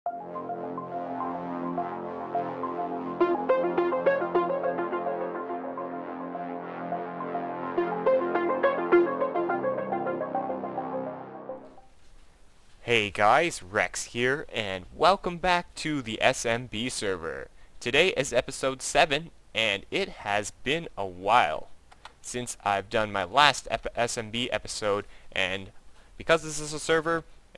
Hey guys, Rex here, and welcome back to the SMB server. Today is episode 7, and it has been a while since I've done my last SMB episode, and because this is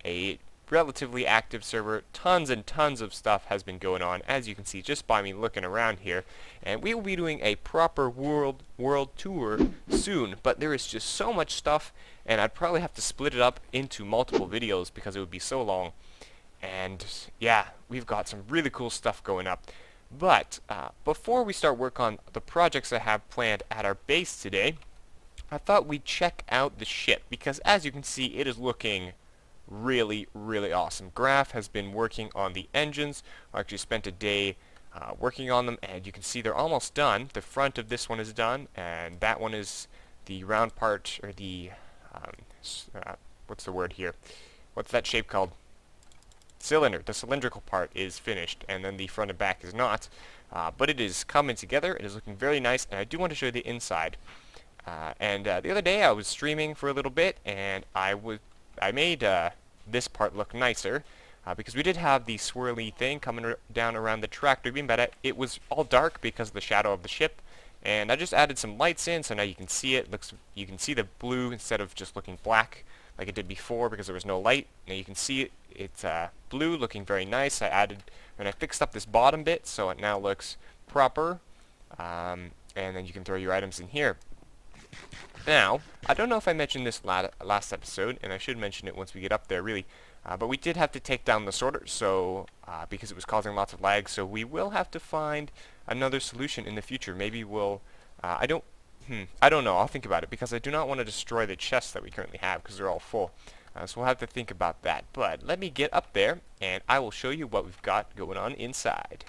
a relatively active server, tons and tons of stuff has been going on, as you can see just by me looking around here, and we will be doing a proper world tour soon, but there is just so much stuff, and I'd probably have to split it up into multiple videos because it would be so long. And yeah, we've got some really cool stuff going up. But before we start work on the projects I have planned at our base today, I thought we'd check out the ship, because as you can see, it is looking really awesome. Graph has been working on the engines. I actually spent a day working on them, and you can see they're almost done. The front of this one is done, and that one is the round part, or the what's the word here? What's that shape called? Cylinder. The cylindrical part is finished, and then the front and back is not. But it is coming together. It is looking very nice, and I do want to show you the inside. The other day I was streaming for a little bit, and I made this part look nicer because we did have the swirly thing coming down around the tractor beam, but it was all dark because of the shadow of the ship. And I just added some lights in, so now you can see it. You can see the blue instead of just looking black like it did before because there was no light. Now you can see it. It's blue, looking very nice. I fixed up this bottom bit so it now looks proper. And then you can throw your items in here. Now, I don't know if I mentioned this last episode, and I should mention it once we get up there, really. But we did have to take down the sorter, so because it was causing lots of lag. So we will have to find another solution in the future. Maybe we'll. I don't know. I'll think about it because I do not want to destroy the chests that we currently have because they're all full. So we'll have to think about that. But let me get up there, and I will show you what we've got going on inside.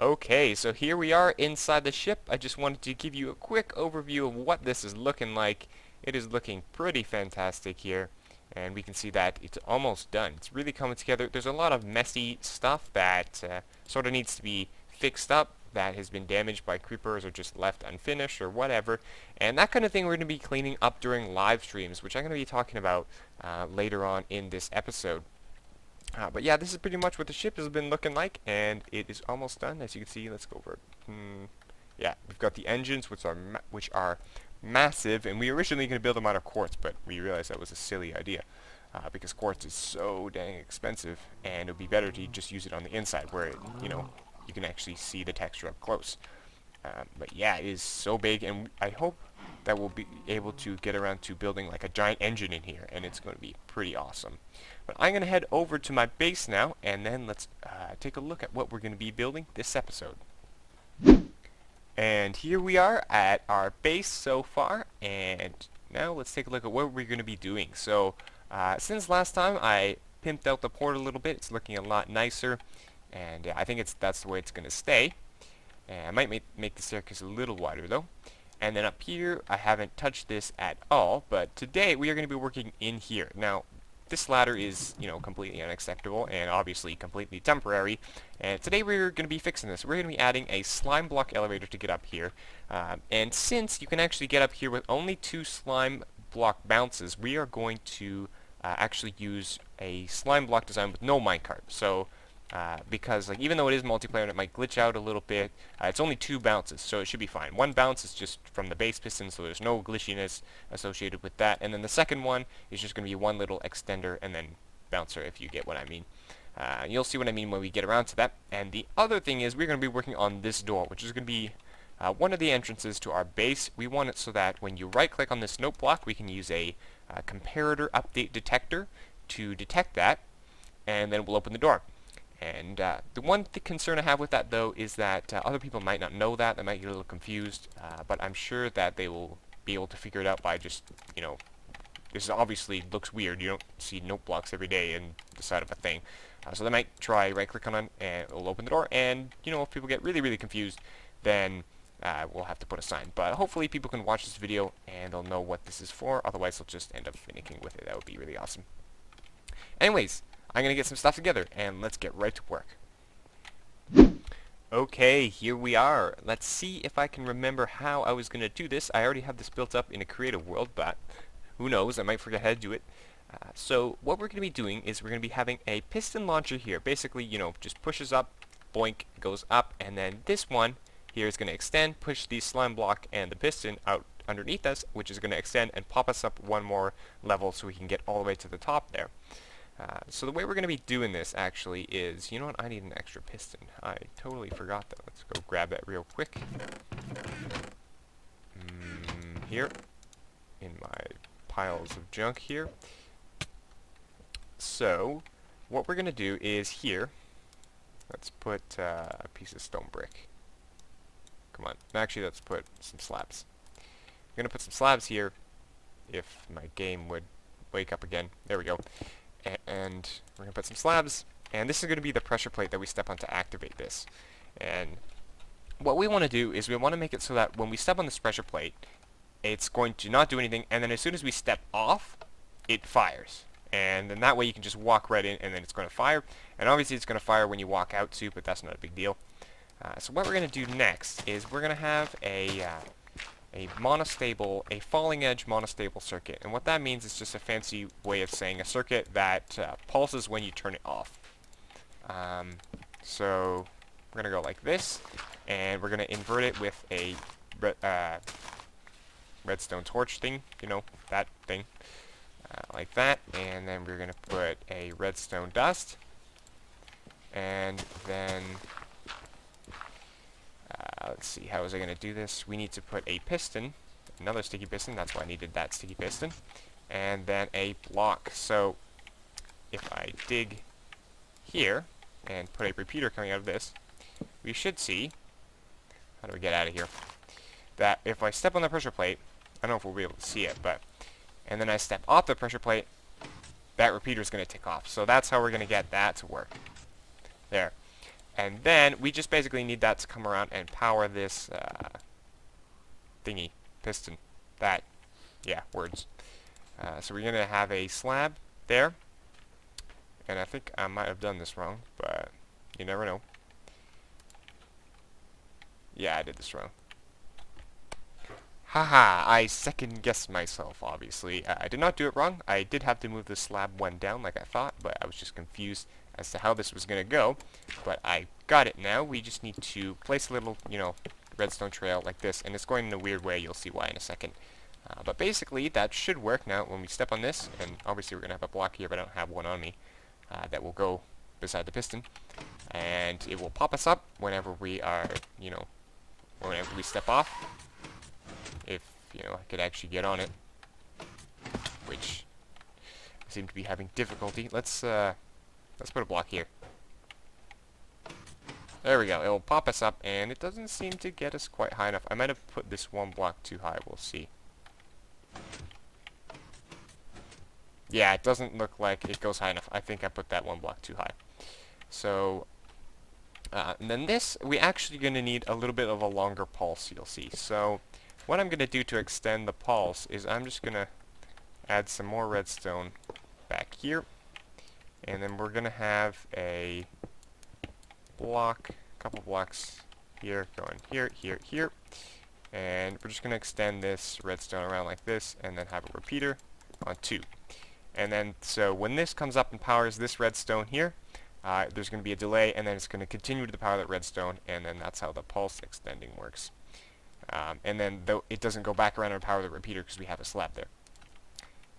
Okay, so here we are inside the ship. I just wanted to give you a quick overview of what this is looking like. It is looking pretty fantastic here, and we can see that it's almost done. It's really coming together. There's a lot of messy stuff that sort of needs to be fixed up, that has been damaged by creepers or just left unfinished or whatever, and that kind of thing we're going to be cleaning up during live streams, which I'm going to be talking about later on in this episode. But yeah, this is pretty much what the ship has been looking like, and it is almost done. As you can see, let's go over it. Yeah, we've got the engines, which are massive, and we were originally going to build them out of quartz, but we realized that was a silly idea because quartz is so dang expensive, and it would be better to just use it on the inside where you can actually see the texture up close. But yeah, it is so big, and I hope that we'll be able to get around to building like a giant engine in here, and it's going to be pretty awesome. But I'm going to head over to my base now, and then let's take a look at what we're going to be building this episode. And here we are at our base so far, and now let's take a look at what we're going to be doing. So since last time I pimped out the port a little bit, it's looking a lot nicer, and I think that's the way it's going to stay. And I might make the staircase a little wider though. And then up here, I haven't touched this at all, but today we are going to be working in here. Now, this ladder is, completely unacceptable and obviously completely temporary. And today we're going to be fixing this. We're going to be adding a slime block elevator to get up here. And since you can actually get up here with only 2 slime block bounces, we are going to actually use a slime block design with no minecart. So, because even though it is multiplayer and it might glitch out a little bit, it's only 2 bounces, so it should be fine. One bounce is just from the base piston, so there's no glitchiness associated with that. And then the second one is just going to be one little extender and then bouncer, if you get what I mean. You'll see what I mean when we get around to that. And the other thing is we're going to be working on this door, which is going to be one of the entrances to our base. We want it so that when you right-click on this note block, we can use a comparator update detector to detect that, and then we'll open the door. And the one concern I have with that, though, is that other people might not know that. They might get a little confused, but I'm sure that they will be able to figure it out by just, this obviously looks weird. You don't see note blocks every day in the side of a thing. So they might try right-click on it, and it'll open the door. And, if people get really confused, then we'll have to put a sign. But hopefully people can watch this video, and they'll know what this is for. Otherwise, they'll just end up finicking with it. That would be really awesome. Anyways, I'm going to get some stuff together, and let's get right to work. Okay, here we are. Let's see if I can remember how I was going to do this. I already have this built up in a creative world, but who knows, I might forget how to do it. So what we're going to be doing is we're going to be having a piston launcher here. Basically, you know, just pushes up, boink, goes up, and then this one here is going to extend, push the slime block and the piston out underneath us, which is going to extend and pop us up one more level so we can get all the way to the top there. So the way we're going to be doing this actually is, you know what, I need an extra piston. I totally forgot that. Let's go grab that real quick. Here, in my piles of junk here. So, what we're going to do is here, let's put a piece of stone brick. Come on, actually let's put some slabs. I'm going to put some slabs here, if my game would wake up again. There we go. And we're going to put some slabs, and this is going to be the pressure plate that we step on to activate this. And what we want to do is we want to make it so that when we step on this pressure plate, it's going to not do anything, and then as soon as we step off, it fires. And then that way you can just walk right in, and then it's going to fire. And obviously it's going to fire when you walk out too, but that's not a big deal. So what we're going to do next is we're going to have a monostable, a falling edge monostable circuit. And what that means is just a fancy way of saying a circuit that pulses when you turn it off. So we're going to go like this, and we're going to invert it with a redstone torch thing, you know, that thing, like that. And then we're going to put a redstone dust, and then let's see, how was I going to do this? We need to put a piston, another sticky piston, that's why I needed that sticky piston, and then a block. So if I dig here and put a repeater coming out of this, we should see, how do we get out of here, that if I step on the pressure plate, I don't know if we'll be able to see it, but, and then I step off the pressure plate, that repeater is going to tick off. So that's how we're going to get that to work. There. And then we just basically need that to come around and power this thingy, piston, that, yeah, words. So we're going to have a slab there, and I think I might have done this wrong, but you never know. Yeah, I did this wrong. Haha, I second guessed myself, obviously. I did not do it wrong. I did have to move the slab one down like I thought, but I was just confused as to how this was going to go. But I got it now. We just need to place a little, you know, redstone trail like this, and it's going in a weird way. You'll see why in a second. But basically, that should work now when we step on this, and obviously we're going to have a block here, but I don't have one on me, that will go beside the piston. And it will pop us up whenever we are, you know, whenever we step off. If, you know, I could actually get on it, which I seem to be having difficulty. Let's put a block here. There we go. It will pop us up, and it doesn't seem to get us quite high enough. I might have put this one block too high. We'll see. Yeah, it doesn't look like it goes high enough. I think I put that one block too high. So, and then this, we're actually going to need a little bit of a longer pulse, you'll see. So, what I'm going to do to extend the pulse is I'm just going to add some more redstone back here. And then we're going to have a block, a couple blocks here, going here, here, here. And we're just going to extend this redstone around like this, and then have a repeater on 2. And then, so when this comes up and powers this redstone here, there's going to be a delay, and then it's going to continue to power that redstone, and then that's how the pulse extending works. And then though it doesn't go back around and power the repeater because we have a slab there.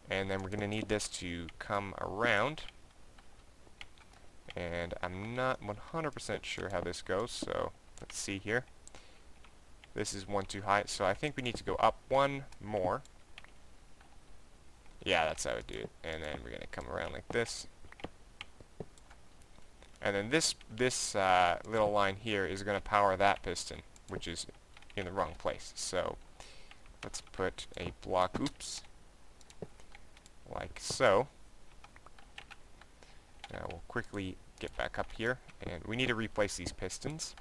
And then we're going to need this to come around. And I'm not 100% sure how this goes, so let's see here. This is one too high, so I think we need to go up one more. Yeah, that's how I do it. And then we're going to come around like this. And then this little line here is going to power that piston, which is in the wrong place. So let's put a block, oops, like so. Now we'll quickly get back up here, and we need to replace these pistons.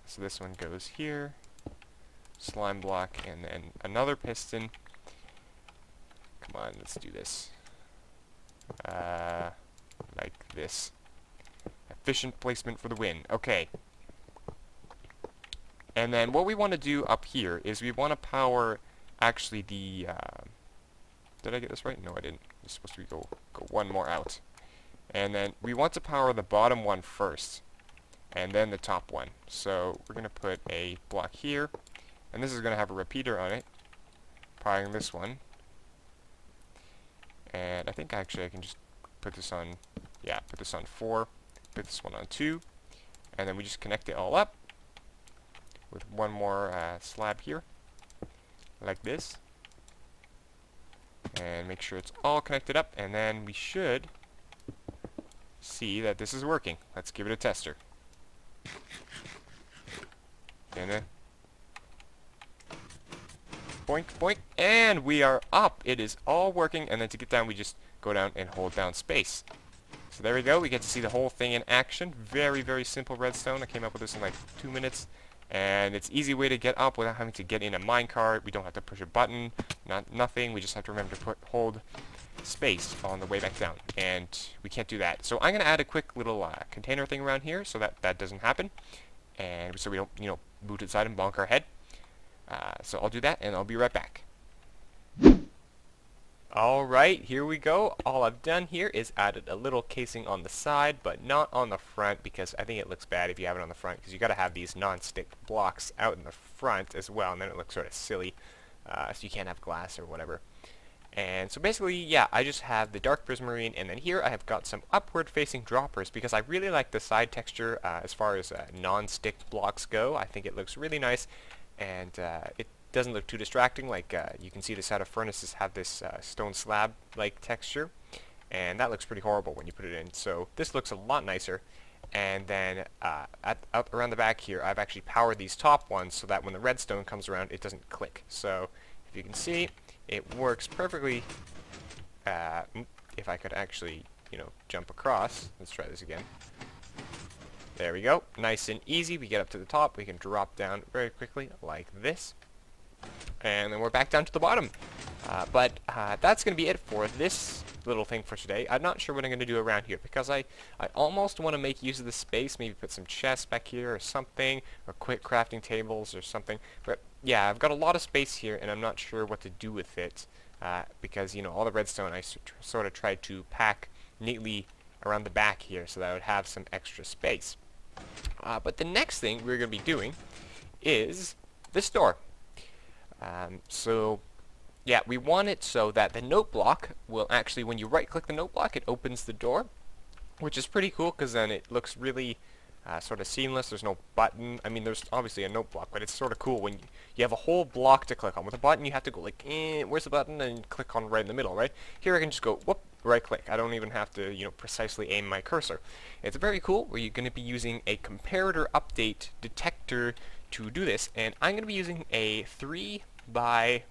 So this one goes here, slime block, and then another piston. Come on, let's do this. Like this. Efficient placement for the win. Okay. And then what we want to do up here is we want to power actually the... did I get this right? No, I didn't. It's supposed to be go one more out. And then we want to power the bottom one first. And then the top one. So we're going to put a block here. And this is going to have a repeater on it. Powering this one. And I think actually I can just put this on... Yeah, put this on 4. Put this one on 2. And then we just connect it all up. With one more slab here. Like this. And make sure it's all connected up. And then we should see that this is working. Let's give it a tester. And then boink, boink, and we are up. It is all working, and then to get down, we just go down and hold down space. So there we go. We get to see the whole thing in action. Very, very simple redstone. I came up with this in like 2 minutes, and it's an easy way to get up without having to get in a minecart. We don't have to push a button, nothing. We just have to remember to hold space on the way back down, and we can't do that. So I'm going to add a quick little container thing around here so that that doesn't happen, and so we don't, you know, boot inside and bonk our head. So I'll do that, and I'll be right back. Alright, here we go. All I've done here is added a little casing on the side, but not on the front, because I think it looks bad if you have it on the front, because you got to have these non-stick blocks out in the front as well, and then it looks sort of silly, so you can't have glass or whatever. And so basically, yeah, I just have the dark prismarine, and then here I have got some upward-facing droppers, because I really like the side texture as far as non-stick blocks go. I think it looks really nice, and it doesn't look too distracting. Like you can see the side of furnaces have this stone slab-like texture, and that looks pretty horrible when you put it in. So this looks a lot nicer. And then up around the back here, I've actually powered these top ones so that when the redstone comes around, it doesn't click. So if you can see, it works perfectly. If I could actually, you know, jump across. Let's try this again. There we go. Nice and easy. We get up to the top. We can drop down very quickly like this. And then we're back down to the bottom. But that's going to be it for this little thing for today. I'm not sure what I'm going to do around here, because I almost want to make use of the space, maybe put some chests back here or something, or quick crafting tables or something. But yeah, I've got a lot of space here, and I'm not sure what to do with it, because, you know, all the redstone I sort of tried to pack neatly around the back here so that I would have some extra space. But the next thing we're going to be doing is this door. So yeah, we want it so that the note block will actually, when you right click the note block, it opens the door, which is pretty cool, because then it looks really sort of seamless. There's no button. I mean, there's obviously a note block, but it's sort of cool when you have a whole block to click on. With a button, you have to go like, where's the button, and click on right in the middle, right? Here I can just go, whoop, right click. I don't even have to, you know, precisely aim my cursor. It's very cool, where you're going to be using a comparator update detector to do this, and I'm going to be using a 3 by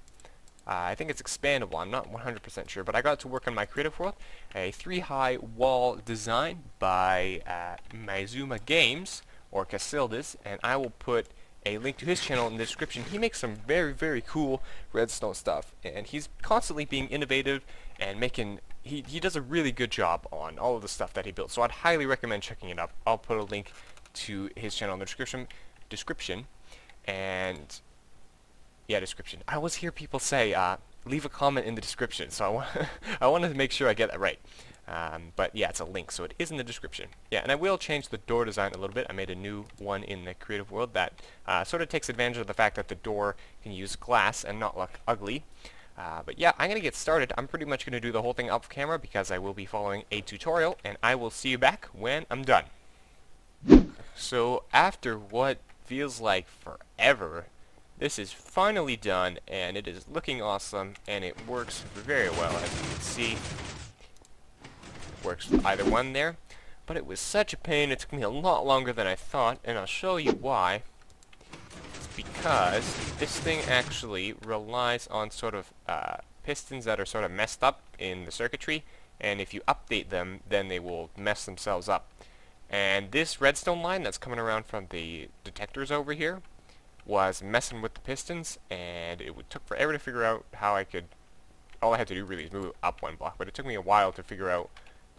I think it's expandable. I'm not 100% sure, but I got to work on my creative world. A 3-high wall design by Maizuma Games, or Casildis, and I will put a link to his channel in the description. He makes some very, very cool redstone stuff, and he's constantly being innovative and making... He does a really good job on all of the stuff that he built, so I'd highly recommend checking it out. I'll put a link to his channel in the description, and... yeah, description. I always hear people say, leave a comment in the description, so I wanted to make sure I get that right. But yeah, it's a link, so it is in the description. Yeah, and I will change the door design a little bit. I made a new one in the creative world that sort of takes advantage of the fact that the door can use glass and not look ugly. But yeah, I'm going to get started. I'm pretty much going to do the whole thing off camera because I will be following a tutorial, and I will see you back when I'm done. So after what feels like forever, this is finally done, and it is looking awesome, and it works very well, as you can see. It works for either one there, but it was such a pain. It took me a lot longer than I thought, and I'll show you why. It's because this thing actually relies on sort of pistons that are sort of messed up in the circuitry, and if you update them, then they will mess themselves up. And this redstone line that's coming around from the detectors over here was messing with the pistons, and it took forever to figure out how I could all I had to do really is move up one block, but it took me a while to figure out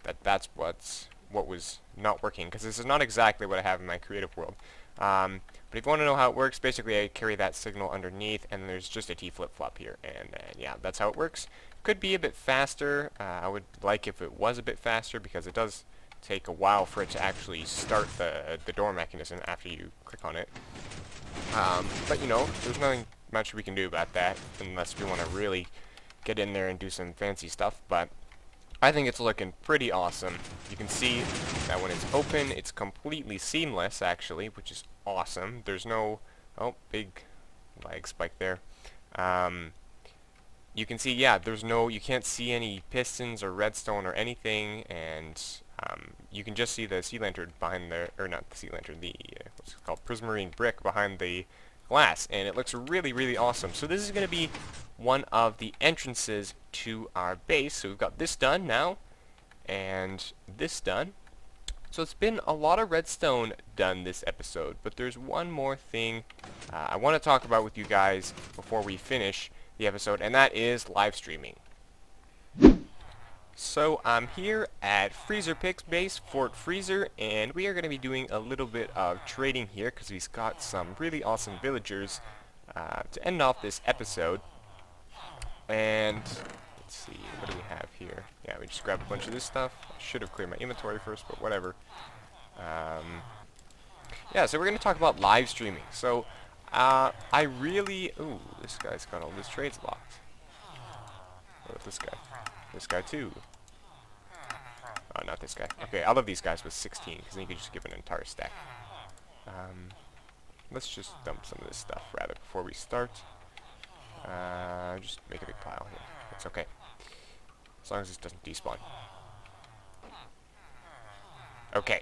that that's what was not working, because this is not exactly what I have in my creative world. But if you want to know how it works, basically I carry that signal underneath, and there's just a T flip-flop here, and yeah, that's how it works. Could be a bit faster. I would like if it was a bit faster, because it does take a while for it to actually start the door mechanism after you click on it. But you know, there's nothing much we can do about that, unless we want to really get in there and do some fancy stuff, but I think it's looking pretty awesome. You can see that when it's open, it's completely seamless, actually, which is awesome. There's no... oh, big lag spike there. You can see, yeah, there's no... you can't see any pistons or redstone or anything, and you can just see the sea lantern behind the... or not the sea lantern, the... what's it called? Prismarine brick behind the glass, and it looks really, really awesome. So this is going to be one of the entrances to our base. So we've got this done now, and this done. So it's been a lot of redstone done this episode, but there's one more thing I want to talk about with you guys before we finish the episode, and that is live streaming. So I'm here at Freezer Pick's base, Fort Freezer, and we are going to be doing a little bit of trading here because we've got some really awesome villagers to end off this episode. And let's see, what do we have here? Yeah, we just grabbed a bunch of this stuff. I should have cleared my inventory first, but whatever. Yeah, so we're going to talk about live streaming. So I really... ooh, this guy's got all his trades locked. What about this guy? This guy too. Oh, not this guy. Okay, I love these guys with 16, because then you can just give an entire stack. Let's just dump some of this stuff, rather, before we start. Just make a big pile here. It's okay. As long as this doesn't despawn. Okay.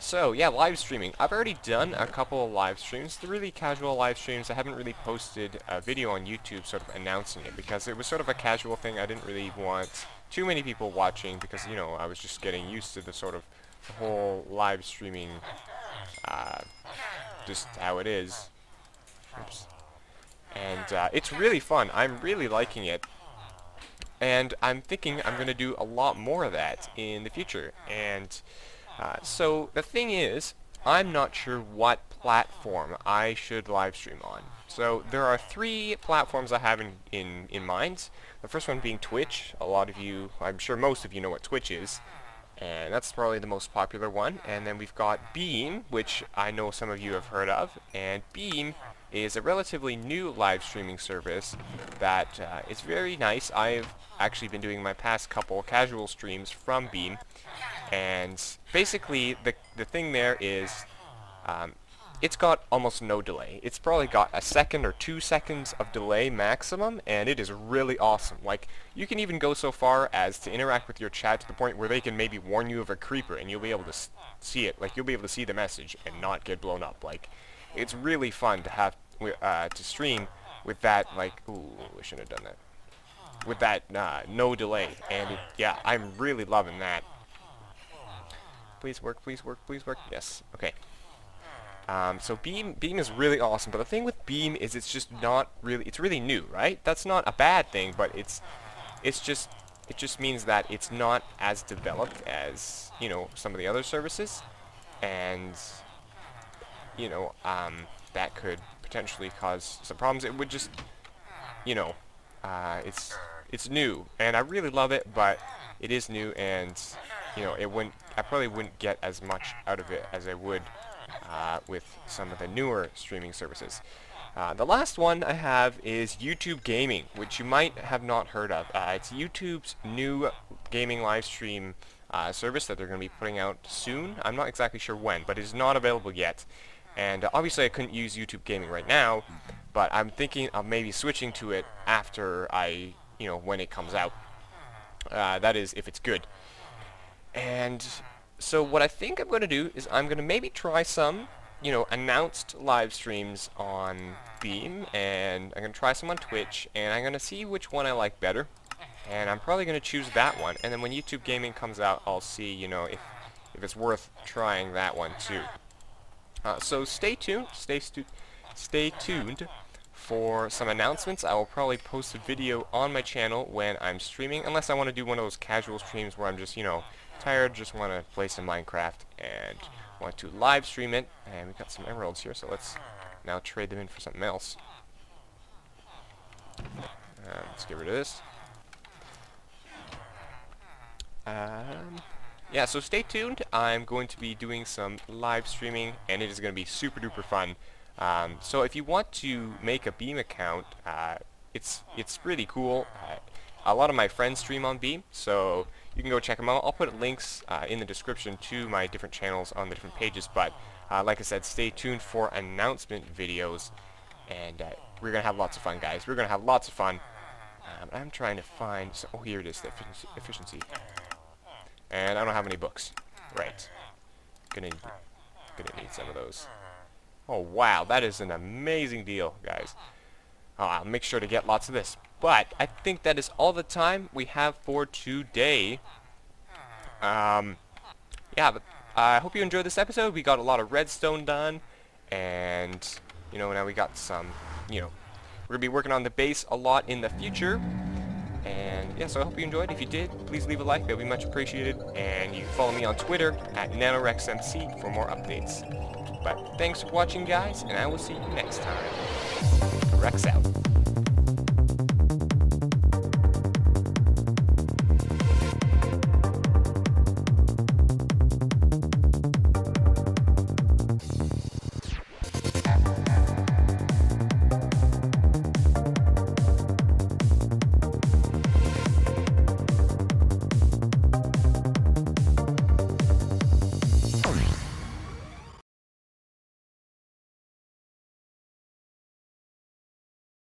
So, yeah, live streaming. I've already done a couple of live streams. They're really casual live streams. I haven't really posted a video on YouTube sort of announcing it, because it was sort of a casual thing. I didn't really want too many people watching, because, you know, I was just getting used to the sort of the whole live streaming, just how it is. Oops. And it's really fun. I'm really liking it. And I'm thinking I'm going to do a lot more of that in the future. And so the thing is, I'm not sure what platform I should live stream on. So there are 3 platforms I have in mind. The first one being Twitch. A lot of you, I'm sure most of you know what Twitch is. And that's probably the most popular one. And then we've got Beam, which I know some of you have heard of. And Beam is a relatively new live streaming service that is very nice. I've actually been doing my past couple casual streams from Beam, and basically the thing there is it's got almost no delay. It's probably got a second or 2 seconds of delay maximum, and it is really awesome. Like, you can even go so far as to interact with your chat to the point where they can maybe warn you of a creeper, and you'll be able to see it. Like, you'll be able to see the message and not get blown up. Like, it's really fun to have to stream with that, like, ooh, I shouldn't have done that. With that no delay, and yeah, I'm really loving that. Please work, please work, please work. Yes, okay. So Beam is really awesome, but the thing with Beam is it's just not really, it's really new, right? That's not a bad thing, but it just means that it's not as developed as, you know, some of the other services, and you know, that could potentially cause some problems. It would just, you know, it's new, and I really love it, but it is new, and you know, I probably wouldn't get as much out of it as I would with some of the newer streaming services. The last one I have is YouTube Gaming, which you might have not heard of. It's YouTube's new gaming live stream service that they're going to be putting out soon. I'm not exactly sure when, but it is not available yet. And obviously I couldn't use YouTube Gaming right now, but I'm thinking of maybe switching to it after when it comes out. That is, if it's good. And so what I think I'm going to do is I'm going to maybe try some, you know, announced live streams on Beam, and I'm going to try some on Twitch, and I'm going to see which one I like better. And I'm probably going to choose that one, and then when YouTube Gaming comes out, I'll see, you know, if it's worth trying that one too. So stay tuned for some announcements. I will probably post a video on my channel when I'm streaming, unless I want to do one of those casual streams where I'm just, you know, tired, just want to play some Minecraft and want to live stream it. And we've got some emeralds here, so let's now trade them in for something else. Let's get rid of this. Yeah, so stay tuned. I'm going to be doing some live streaming, and it is going to be super duper fun. So if you want to make a Beam account, it's really cool. A lot of my friends stream on Beam, so you can go check them out. I'll put links in the description to my different channels on the different pages, but like I said, stay tuned for announcement videos, and we're going to have lots of fun, guys. We're going to have lots of fun. I'm trying to find... oh, here it is, the efficiency. And I don't have any books. Right. Gonna need some of those. Oh, wow, that is an amazing deal, guys. I'll make sure to get lots of this. But I think that is all the time we have for today. Yeah, but I hope you enjoyed this episode. We got a lot of redstone done, and you know, now we got some, you know, we're gonna be working on the base a lot in the future. And yeah, so I hope you enjoyed. If you did, please leave a like. That would be much appreciated. And you can follow me on Twitter at NanoRexMC for more updates. But thanks for watching, guys, and I will see you next time. Rex out.